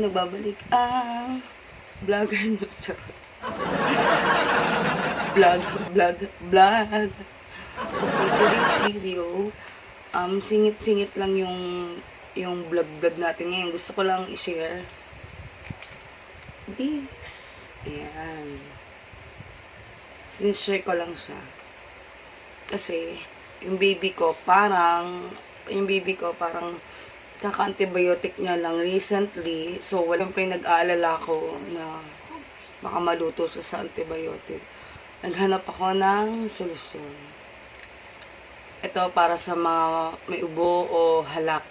magbabalik ang vlogger nyo. Vlog, vlog, vlog. So, for today's video, singit-singit lang yung vlog natin ngayon. Gusto ko lang i-share this. Ayan. Sinishare ko lang siya. Kasi, yung baby ko parang kaka-antibiotic niya lang recently. So, walang nag-aalala ko na baka maluto siya sa antibiotic. Naghanap ako ng solusyon. Ito para sa mga may ubo o halak.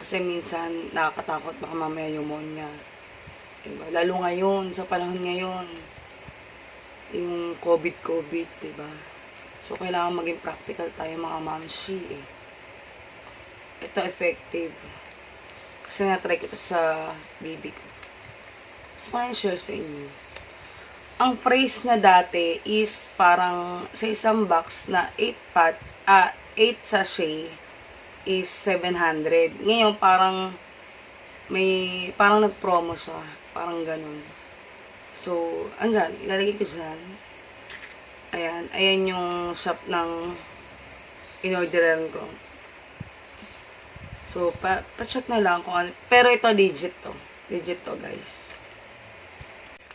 Kasi minsan nakakatakot baka mamaya pneumonia. Diba? Lalo ngayon, sa panahon ngayon, yung COVID, diba? So, kailangan maging practical tayo mga mamshi eh. Ito effective. Kasi na-try ko ito sa baby ko. Gusto ko na share sa inyo. Ang price na dati is parang sa isang box na 8 sachet is 700. Ngayon parang nag-promo siya. Parang ganun. So, andyan, ilalagay ko dyan. Ayan yung shop ng in-orderan ko. So, pa-check na lang kung ano. Pero ito legit to. Legit to, guys.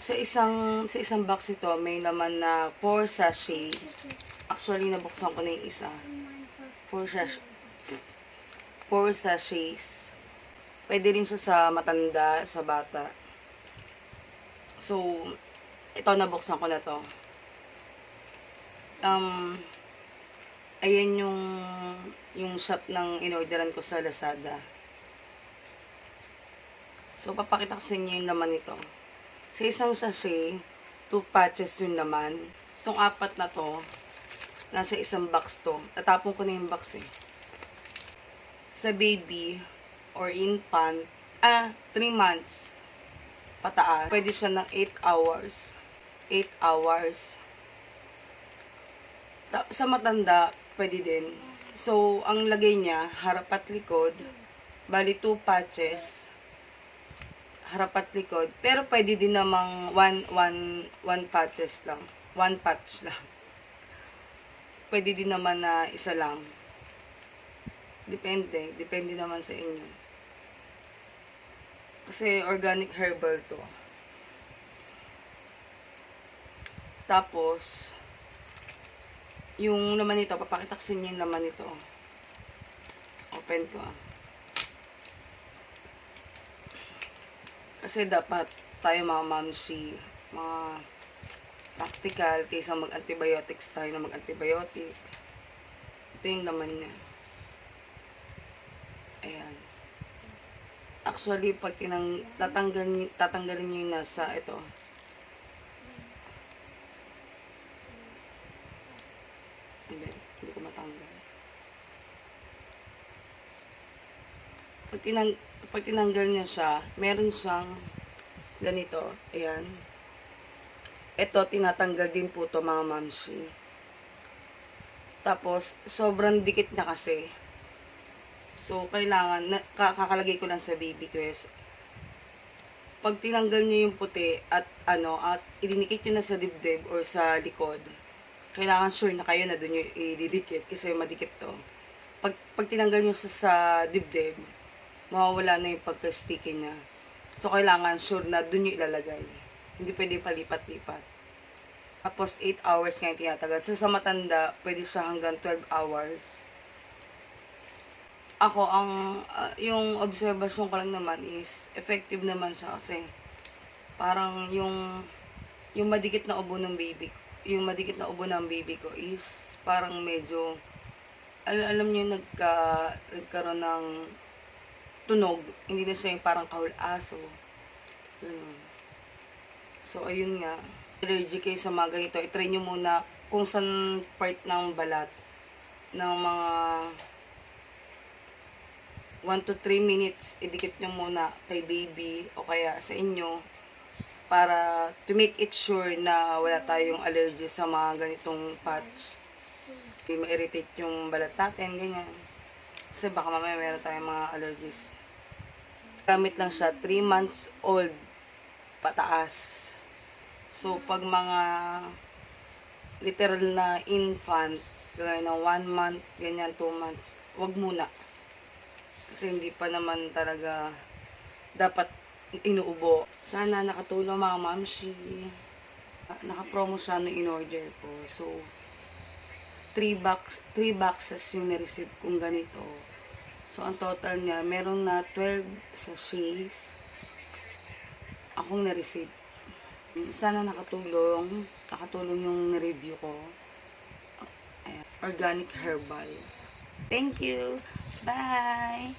Sa isang box ito, may laman na 4 sachet. Actually, nabuksan ko na yung isa. 4 sachets. Pwede rin siya sa matanda, sa bata. So, ito, nabuksan ko na to. Ayan yung shop ng in-orderan ko sa Lazada. So, papakita ko sa inyo yung laman nito. Sa isang sachet, 2 patches yung laman. Itong 4 na to, nasa isang box to. Tatapon ko na yung box eh. Sa baby or infant, 3 months pataas, pwede siya ng 8 hours. 8 hours. Sa matanda, pwede din. So, ang lagay niya, harap at likod, bali 2 patches, harap at likod. Pero pwede din namang one patches lang. 1 patch lang. Pwede din naman na isa lang. Depende. Depende naman sa inyo. Kasi organic herbal to. Tapos, yung laman nito, papakita ko sa inyo yung laman nito. Open ko. Kasi dapat tayo mga mamsi, mga practical, kaysa mag-antibiotics tayo na mag-antibiotic. Ito yung laman niya. Ayan. Actually, pag tatanggalin nyo yung nasa, ito. Hindi ko matanggal. Pag tinanggal niya siya, meron siyang ganito. Ayan. Ito, tinatanggal din po to mga mamsi. Tapos, sobrang dikit na kasi. So, kailangan, kakalagay ko lang sa baby ko. Yes. Pag tinanggal niyo yung puti at idinikit nyo na sa dibdib or sa likod, kailangan sure na kayo na doon nyo ididikit kasi madikit to. Pag tinanggal nyo sa dibdib, mawawala na yung pagka-sticky niya. So, kailangan sure na doon nyo ilalagay. Hindi pwede palipat-lipat. Tapos, 8 hours nga yung tinatagal. So, sa matanda, pwede siya hanggang 12 hours. Ako, yung observation ko lang naman is, effective naman siya kasi parang yung madikit na ubo ng baby ko, ko is parang medyo, alam nyo, nagkaroon ng tunog, hindi na siya yung parang kahul-aso. Ganun. So, ayun nga. Allergic kayo sa mga ganito. I-try nyo muna kung saan part ng balat ng mga 1 to 3 minutes. Idikit nyo muna kay baby o kaya sa inyo para to make it sure na wala tayong allergy sa mga ganitong patch. Hindi ma-irritate yung balat natin, ganyan. Kasi baka mamaya meron tayong mga allergies. Gamit lang siya 3 months old pataas. So, pag mga literal na infant, gaya ng 1 month, ganyan, 2 months, wag muna. Kasi hindi pa naman talaga dapat inuubo. Sana nakatulong mga mamshi. Naka-promo siya no in-order ko. So, 3 boxes yung na-receive kong ganito. So, ang total niya, meron na 12 sachets akong na-receive. Sana nakatulong yung na-review ko. Ayan, organic herbal. Thank you! Bye!